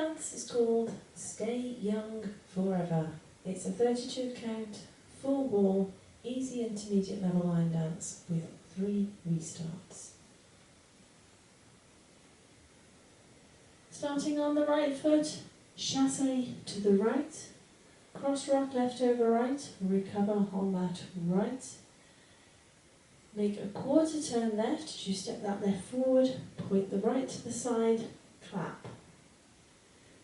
dance is called Stay Young Forever. It's a 32 count, full wall, easy intermediate level line dance with 3 restarts. Starting on the right foot, chassé to the right, cross rock left over right, recover on that right. Make a quarter turn left as you step that left forward, point the right to the side, clap.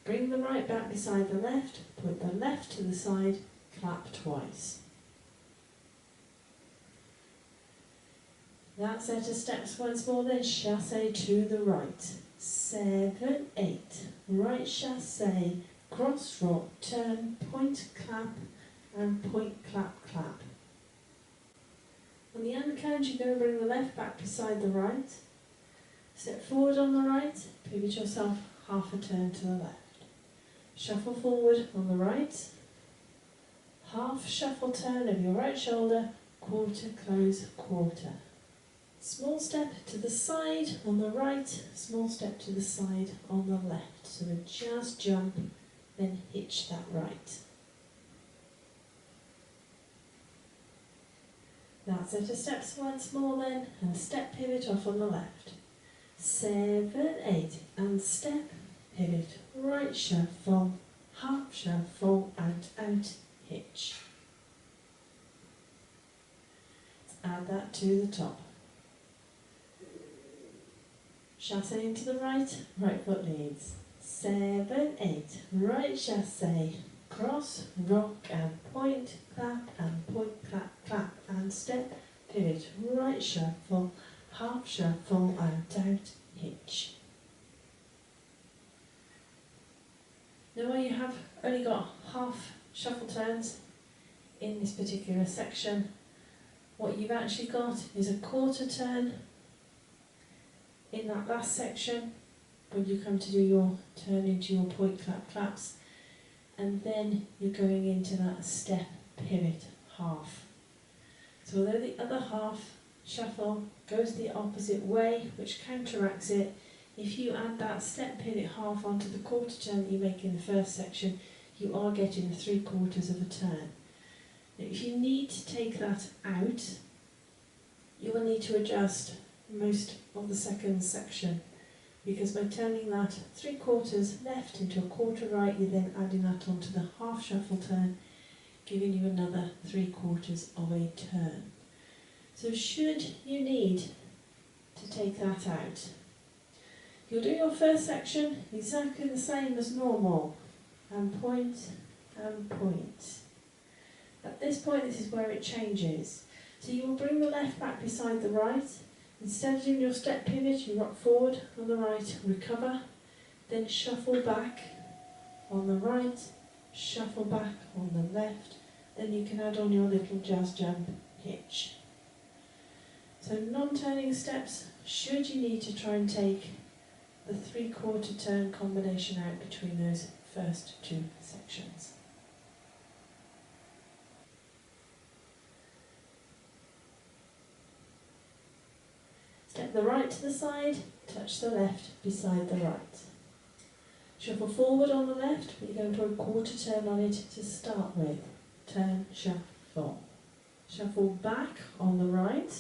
Bring the right back beside the left, point the left to the side, clap twice. That set of steps once more then, chassé to the right. 7, 8, right chassé, cross rock, turn, point, clap, and point, clap, clap. On the end count, you're going to bring the left back beside the right. Step forward on the right, pivot yourself half a turn to the left. Shuffle forward on the right, half shuffle turn of your right shoulder, quarter, close, quarter. Small step to the side on the right, small step to the side on the left. So just jump, then hitch that right. That set of steps once more then, and step pivot off on the left. 7, 8, and step, pivot, right shuffle, half shuffle, out, hitch. Let's add that to the top. Chassé into the right, right foot leads. 7, 8, right chassé, cross, rock and point, clap, clap, and step, pivot, right shuffle, half shuffle, out, hitch. Now where you have only got half shuffle turns in this particular section, what you've actually got is a quarter turn in that last section when you come to do your turn into your point, clap, claps, and then you're going into that step, pivot, half. So although the other half shuffle goes the opposite way, which counteracts it, if you add that step, pivot, half onto the quarter turn that you make in the first section, you are getting 3/4 of a turn. Now if you need to take that out, you will need to adjust most of the second section, because by turning that 3/4 left into a quarter right, you're then adding that onto the half shuffle turn, giving you another 3/4 of a turn. So should you need to take that out, you'll do your first section exactly the same as normal, and point, and point. At this point, this is where it changes. So you will bring the left back beside the right. Instead of doing your step pivot, you rock forward on the right, recover, then shuffle back on the right, shuffle back on the left, then you can add on your little jazz jump hitch. So non-turning steps, should you need to try and take the 3/4 turn combination out between those first 2 sections. Step the right to the side, touch the left beside the right. Shuffle forward on the left, but you're going to put a quarter turn on it to start with. Turn, shuffle. Shuffle back on the right,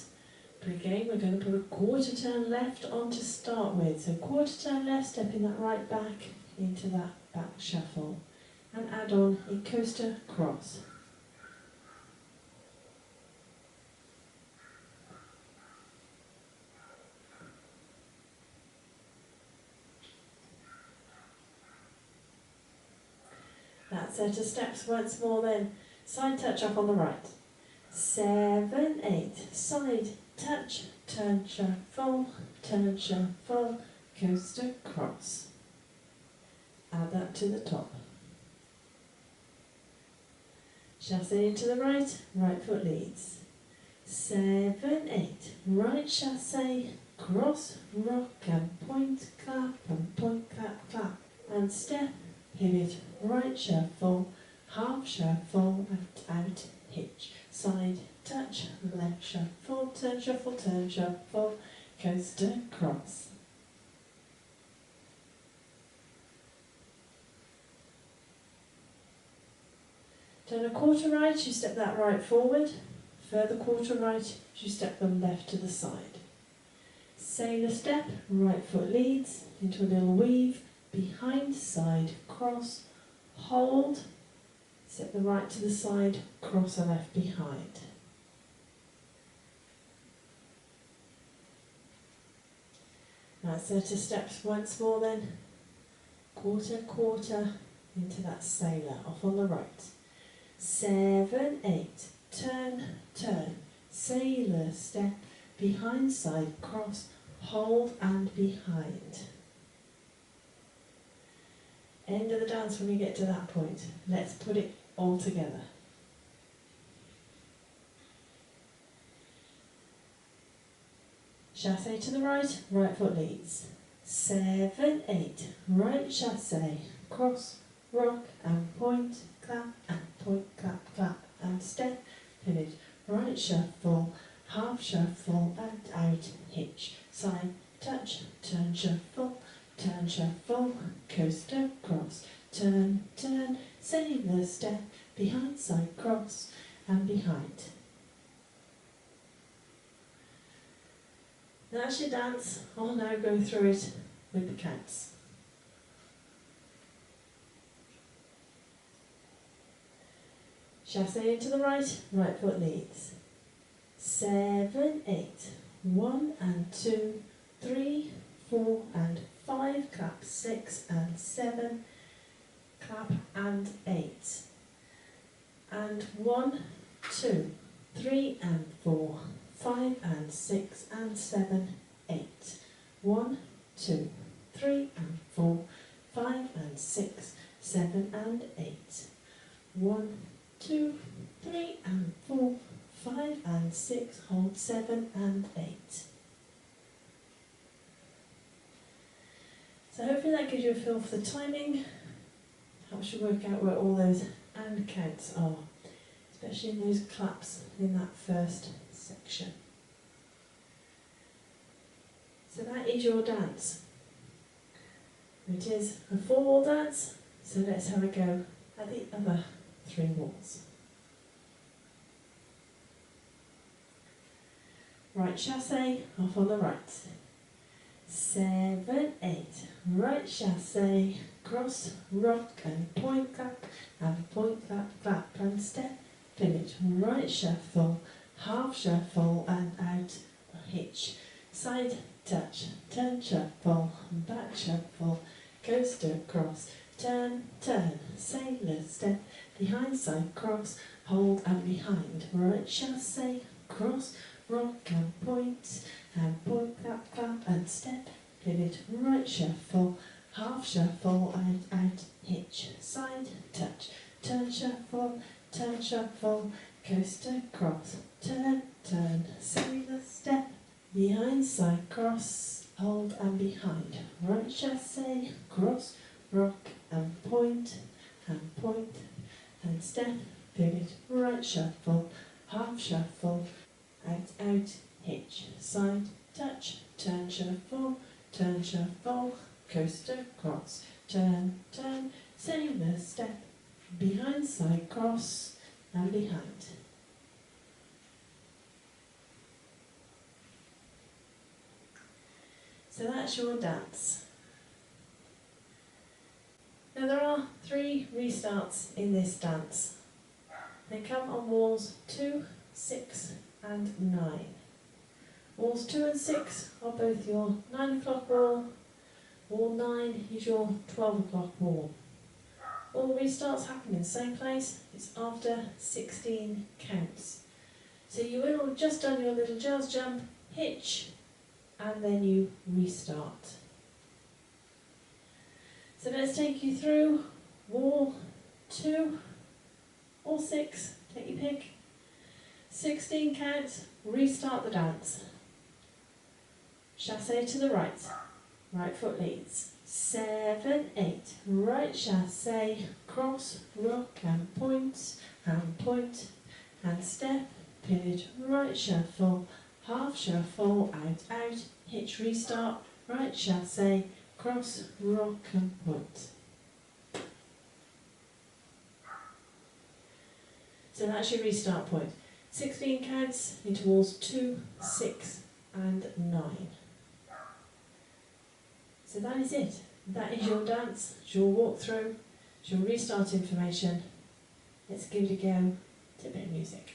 but again we're going to put a quarter turn left on to start with. So quarter turn left, stepping that right back into that back shuffle. And add on a coaster cross. That set of steps once more then. Side touch up on the right. 7, 8, side touch, turn, shuffle, coaster, cross. Add that to the top. Chassé into the right, right foot leads. 7, 8, right chassé, cross, rock and point, clap, clap, and step, pivot, right shuffle, half shuffle, out, hitch, side touch, left shuffle, turn, coaster, cross. Turn a quarter right, you step that right forward. Further quarter right, you step the left to the side. Sailor step, right foot leads into a little weave, behind, side, cross, hold, step the right to the side, cross the left behind. Now set of steps once more then, quarter, quarter, into that sailor, off on the right. 7, 8, turn, turn, sailor step, behind, side, cross, hold and behind. End of the dance when we get to that point. Let's put it all together. Chassé to the right, right foot leads. 7, 8, right chassé, cross, rock and point, clap, clap, and step, pivot, right shuffle, half shuffle, and out, hitch, side, touch, turn, shuffle, coaster, cross, turn, turn, sailor step, behind, side, cross, and behind. That's your dance. I'll now go through it with the counts. Chassé into the right, right foot leads. 7, 8, 1 and 2, 3, 4 and 5, clap 6 and 7, clap and 8. And 1, 2, 3 and 4, 5 and 6 and 7, 8. 1, 2, 3 and 4, 5 and 6, 7 and 8. 1, 2, 3 and 4, 5 and 6, hold 7 and 8. So hopefully that gives you a feel for the timing, helps you work out where all those and counts are, especially in those claps in that first section. So that is your dance. It is a 4-wall dance, so let's have a go at the other 3 walls. Right chassé, off on the right. 7, 8, right chassé, cross, rock and point, clap, clap and step, pivot, right shuffle, half shuffle and out, hitch, side, touch, turn, shuffle, back shuffle, coaster, cross, turn, turn, sailor step, behind, side, cross, hold and behind, right chassé, cross, rock and point, clap and step, pivot, right shuffle, half shuffle and out, hitch, side, touch, turn, shuffle, coaster, cross, turn, turn, sailor step, behind, side, cross, hold and behind, right chassé, cross, rock and point and step, pivot, right shuffle, half shuffle, out, hitch, side, touch, turn, shuffle, coaster, cross, turn, sailor step, behind, side, cross and behind. So that's your dance. Now there are 3 restarts in this dance. They come on walls 2, 6 and 9. Walls 2 and 6 are both your 9 o'clock wall. Wall 9 is your 12 o'clock wall. All restarts happen in the same place. It's after 16 counts. So you will have just done your little jazz jump, hitch, and then you restart. So let's take you through wall 2, or 6, take your pick. 16 counts, restart the dance. Chassé to the right, right foot leads. 7, 8, right chassé, cross, rock and point and step, pivot, right shuffle, half shuffle, out, hitch, restart, right chassé, cross, rock and point. So that's your restart point. 16 counts into walls 2, 6 and 9. So that is it. That is your dance, it's your walkthrough, it's your restart information. Let's give it a go to a bit of music.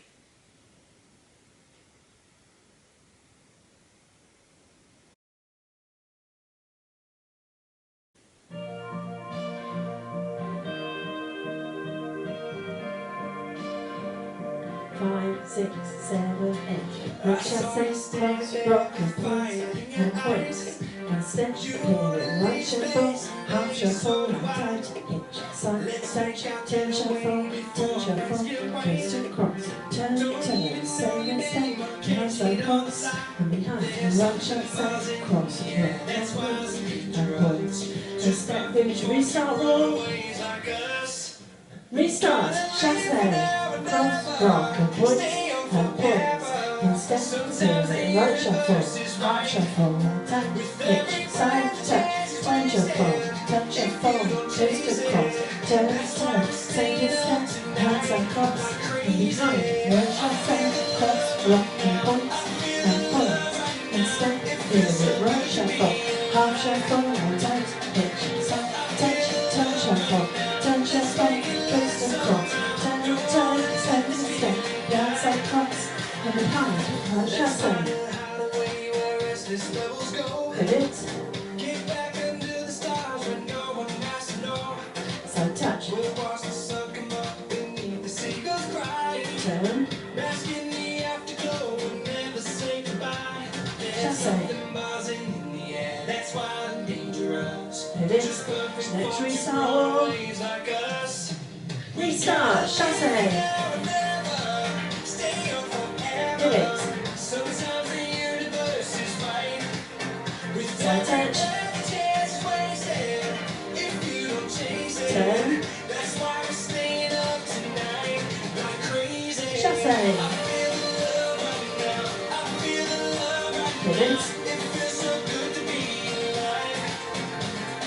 Five, 6, 7, 8. Rock, chasse, cross, rock, and points. And step, period, right shuffle, half shuffle, and tight, hitch, side, touch, turn shuffle, twist and cross, turn, same and step, cancel, cross, and behind, and rock, chasse, cross, rock, and points. And step, finish, restart, roll. Restart, chasse, cross, rock, and points, and step, period, right shuffle, half shuffle, and tap, hitch, side, touch, turn shuffle, twist and cross, turn, same and step, cancel, cross, and behind, right chasse, cross, rock, and points, and step, period, right shuffle, half shuffle, and tight, hitch, side, touch, turn shuffle, twist and cross, turn, same and step, cancel, cross, and behind, right chasse, pivot, side touch, turn, chasse, pivot, next restart wall, restart, chasse, pivot, side touch, turn, chasse, pivot,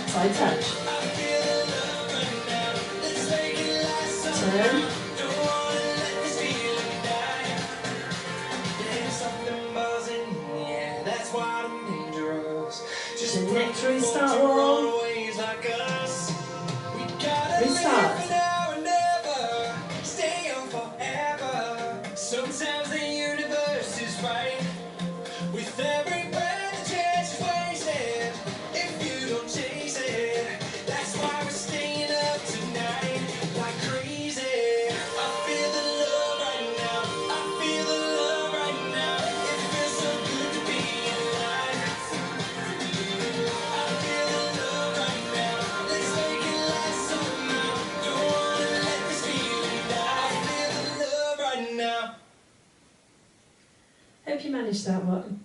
side touch, turn, the next restart wall, restart, sometimes the universe is right. With every breath, the chance is wasted. If you don't chase it, that's why we're staying up tonight like crazy. I feel the love right now. I feel the love right now. It feels so good to be alive. I feel the love right now. Let's make it last somehow. Don't wanna let this feeling die. I feel the love right now. Hope you managed that one.